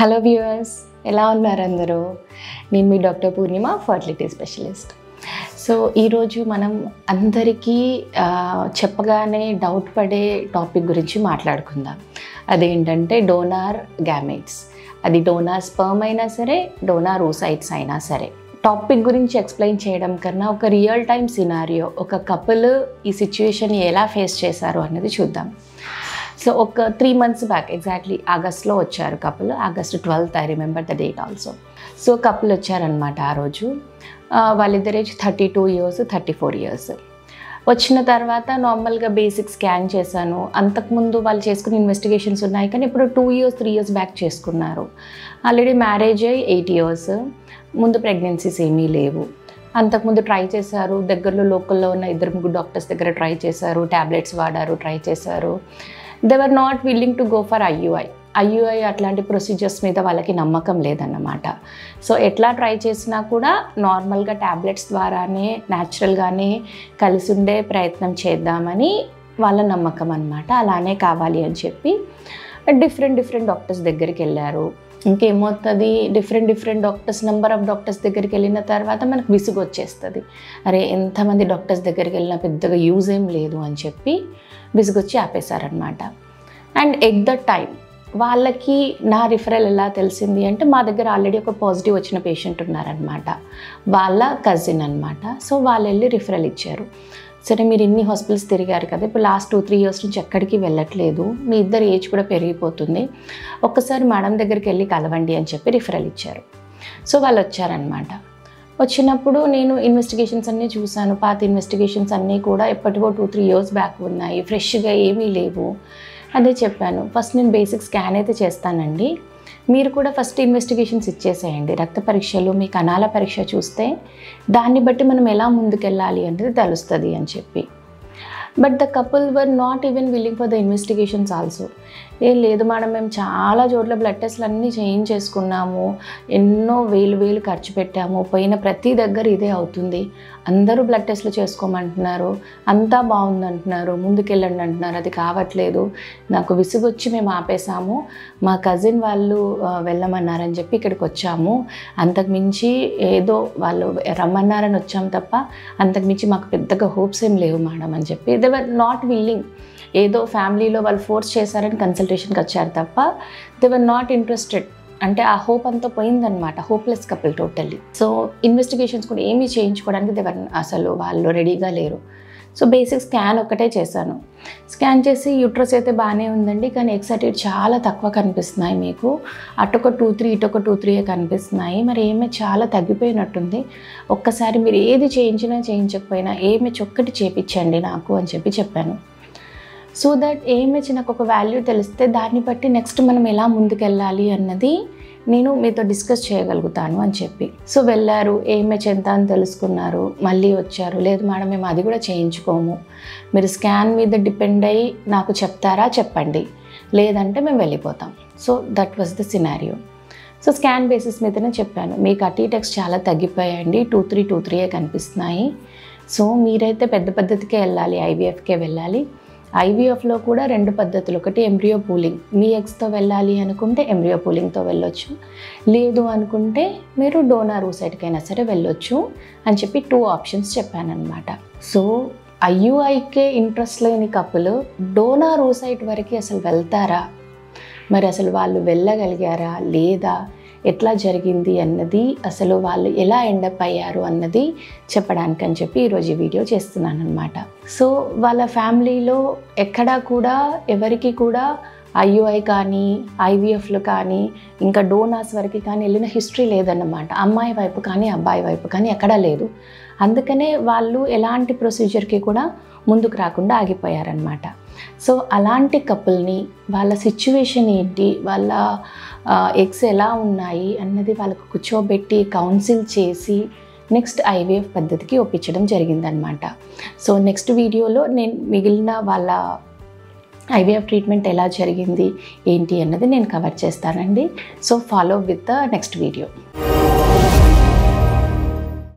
Hello viewers, ఎలా ఉన్నారు అందరూ? నేను మీ డాక్టర్ పూర్ణిమ, ఫర్టిలిటీ స్పెషలిస్ట్. సో ఈరోజు మనం అందరికీ చెప్పగానే డౌట్ పడే టాపిక్ గురించి మాట్లాడుకుందాం. అదేంటంటే డోనార్ గ్యామెట్స్. అది డోనార్ స్పర్మ్ అయినా సరే, డోనార్ oocytes అయినా సరే. టాపిక్ గురించి ఎక్స్ప్లెయిన్ చేయడం కన్నా ఒక రియల్ టైమ్ సినారియో, ఒక కపుల్ ఈ సిచ్యువేషన్ ఎలా ఫేస్ చేశారు అన్నది చూద్దాం. సో ఒక 3 months బ్యాక్, ఎగ్జాక్ట్లీ ఆగస్ట్లో వచ్చారు couple. August 12th, I remember the date also. So couple వచ్చారనమాట ఆ రోజు. వాళ్ళిద్దరు ఏజ్ 32 years, 34 years. వచ్చిన తర్వాత నార్మల్గా బేసిక్ స్కాన్ చేశాను. అంతకుముందు వాళ్ళు చేసుకున్న ఇన్వెస్టిగేషన్స్ ఉన్నాయి, కానీ ఇప్పుడు 2 years, 3 years బ్యాక్ చేసుకున్నారు. ఆల్రెడీ మ్యారేజ్ అయ్యి 8 years. ముందు ప్రెగ్నెన్సీస్ ఏమీ లేవు. అంతకుముందు ట్రై చేశారు, దగ్గరలో లోకల్లో ఉన్న 2-3 డాక్టర్స్ దగ్గర ట్రై చేశారు, ట్యాబ్లెట్స్ వాడారు, ట్రై చేశారు. They were not willing to go for IUI అట్లాంటి ప్రొసీజర్స్ మీద వాళ్ళకి నమ్మకం లేదన్నమాట. సో ఎట్లా ట్రై చేసినా కూడా నార్మల్గా ట్యాబ్లెట్స్ ద్వారానే న్యాచురల్గానే కలిసి ఉండే ప్రయత్నం చేద్దామని వాళ్ళ నమ్మకం అన్నమాట. అలానే కావాలి అని చెప్పి డిఫరెంట్ డాక్టర్స్ దగ్గరికి వెళ్ళారు. ఇంకేమవుతుంది, different doctors, number of doctors దగ్గరికి వెళ్ళిన తర్వాత మనకు విసుగు వచ్చేస్తుంది. అరే ఎంతమంది డాక్టర్స్ దగ్గరికి వెళ్ళినా పెద్దగా యూజ్ ఏం లేదు అని చెప్పి విసుగొచ్చి ఆపేశారనమాట. అండ్ ఎట్ ద టైం వాళ్ళకి నా రిఫరల్ ఎలా తెలిసింది అంటే, మా దగ్గర ఆల్రెడీ ఒక పాజిటివ్ వచ్చిన పేషెంట్ ఉన్నారనమాట, వాళ్ళ కజిన్ అనమాట. సో వాళ్ళు వెళ్ళి రిఫరల్ ఇచ్చారు. సరే, మీరు ఇన్ని హాస్పిటల్స్ తిరిగారు కదా, ఇప్పుడు లాస్ట్ 2-3 years నుంచి ఎక్కడికి వెళ్ళట్లేదు, మీ ఇద్దరు ఏజ్ కూడా పెరిగిపోతుంది, ఒక్కసారి మేడం దగ్గరికి వెళ్ళి కలవండి అని చెప్పి రిఫరల్ ఇచ్చారు. సో వాళ్ళు వచ్చారనమాట. వచ్చినప్పుడు నేను ఇన్వెస్టిగేషన్స్ అన్నీ చూశాను. పాత ఇన్వెస్టిగేషన్స్ అన్నీ కూడా ఎప్పటికో 2-3 years బ్యాక్ ఉన్నాయి, ఫ్రెష్గా ఏమీ లేవు. అదే చెప్పాను, ఫస్ట్ నేను బేసిక్ స్కాన్ అయితే చేస్తానండి, మీరు కూడా ఫస్ట్ ఇన్వెస్టిగేషన్స్ ఇచ్చేసేయండి. రక్త పరీక్షలు, మీ కణాల పరీక్ష చూస్తే దాన్ని బట్టి మనం ఎలా ముందుకెళ్ళాలి అనేది తెలుస్తుంది అని చెప్పి. But the couple were not even willing for the investigations also. ఏం లేదు మేడం, మేము చాలా చోట్ల బ్లడ్ టెస్ట్లు అన్నీ చేయించేసుకున్నాము, ఎన్నో వేలు ఖర్చు పెట్టాము, పోయిన ప్రతి దగ్గర ఇదే అవుతుంది, అందరూ బ్లడ్ టెస్ట్లు చేసుకోమంటున్నారు, అంతా బాగుందంటున్నారు, ముందుకెళ్ళండి అంటున్నారు, అది కావట్లేదు, నాకు విసుగొచ్చి మేము ఆపేసాము, మా కజిన్ వాళ్ళు వెళ్ళమన్నారని చెప్పి ఇక్కడికి వచ్చాము, అంతకుమించి ఏదో వాళ్ళు రమ్మన్నారని వచ్చాము తప్ప అంతకుమించి మాకు పెద్దగా హోప్స్ ఏం లేవు మేడం అని చెప్పి. They were not willing. ఏదో ఫ్యామిలీలో వాళ్ళు ఫోర్స్ చేశారని కన్సల్టేషన్కి వచ్చారు తప్ప దే వర్ నాట్ ఇంట్రెస్టెడ్. అంటే ఆ హోప్ అంతా పోయిందనమాట. Hopeless couple totally. So investigations కూడా ఏమీ చేయించుకోవడానికి అసలు వాళ్ళు రెడీగా లేరు. సో బేసిక్ స్కాన్ ఒక్కటే చేశాను. స్కాన్ చేసి యూట్రస్ అయితే బాగానే ఉందండి, కానీ ఎక్సైటెడ్ చాలా తక్కువ కనిపిస్తున్నాయి, మీకు అటొక 2-3 ఇటొక 2-3 కనిపిస్తున్నాయి, మరి ఏమే చాలా తగ్గిపోయినట్టుంది, ఒక్కసారి మీరు ఏది చేయించినా చేయించకపోయినా ఏమేజ్ ఒక్కటి చేయించండి నాకు అని చెప్పి చెప్పాను. సో దట్ ఏమేజ్ నాకు ఒక వాల్యూ తెలిస్తే దాన్ని బట్టి నెక్స్ట్ మనం ఎలా ముందుకెళ్ళాలి అన్నది నేను మీతో డిస్కస్ చేయగలుగుతాను అని చెప్పి. సో వెళ్ళారు, ఏమేజ్ ఎంత అని తెలుసుకున్నారు, మళ్ళీ వచ్చారు, లేదు మేడం మేము అది కూడా చేయించుకోము, మీరు స్కాన్ మీద డిపెండ్ అయ్యి నాకు చెప్తారా చెప్పండి, లేదంటే మేము వెళ్ళిపోతాం. So that was the scenario. So scan basis మీదనే చెప్పాను, మీకు అటీటెక్స్ చాలా తగ్గిపోయాయండి, 2-3 కనిపిస్తున్నాయి, సో మీరైతే పెద్ద పద్ధతికే వెళ్ళాలి, ఐవీఎఫ్కే వెళ్ళాలి. ఐవీఎఫ్లో కూడా 2 పద్ధతులు, ఒకటి ఎంబ్రియో పూలింగ్, మీ ఎగ్స్తో వెళ్ళాలి అనుకుంటే ఎంబ్రియో పూలింగ్తో వెళ్ళొచ్చు, లేదు అనుకుంటే మీరు డోనార్ oocyteకైనా సరే వెళ్ళొచ్చు అని చెప్పి 2 options చెప్పానన్నమాట. సో ఐయుఐకే ఇంట్రెస్ట్ లేని కపుల్ డోనార్ oocyte వరకు అసలు వెళ్తారా, మరి అసలు వాళ్ళు వెళ్ళగలిగారా లేదా, ఎట్లా జరిగింది అన్నది, అసలు వాళ్ళు ఎలా ఎండప్ అయ్యారు అన్నది చెప్పడానికి అని చెప్పి ఈరోజు ఈ వీడియో చేస్తున్నాను అనమాట. సో వాళ్ళ ఫ్యామిలీలో ఎక్కడా కూడా ఎవరికి కూడా ఐయుఐ కానీ ఐవీఎఫ్లు కానీ ఇంకా డోనార్స్ వరకు కానీ వెళ్ళిన హిస్టరీ లేదన్నమాట. అమ్మాయి వైపు కానీ అబ్బాయి వైపు కానీ ఎక్కడా లేదు. అందుకనే వాళ్ళు ఎలాంటి ప్రొసీజర్కి కూడా ముందుకు రాకుండా ఆగిపోయారనమాట. సో అలాంటి కపుల్ని వాళ్ళ సిచ్యువేషన్ ఏంటి, వాళ్ళ ఎగ్స్ ఎలా ఉన్నాయి అన్నది వాళ్ళకు కూర్చోబెట్టి కౌన్సిల్ చేసి నెక్స్ట్ ఐవీఎఫ్ పద్ధతికి ఒప్పించడం జరిగిందనమాట. సో నెక్స్ట్ వీడియోలో నేను మిగిలిన వాళ్ళ ఐవీఎఫ్ ట్రీట్మెంట్ ఎలా జరిగింది ఏంటి అన్నది నేను కవర్ చేస్తానండి. So follow with the next video.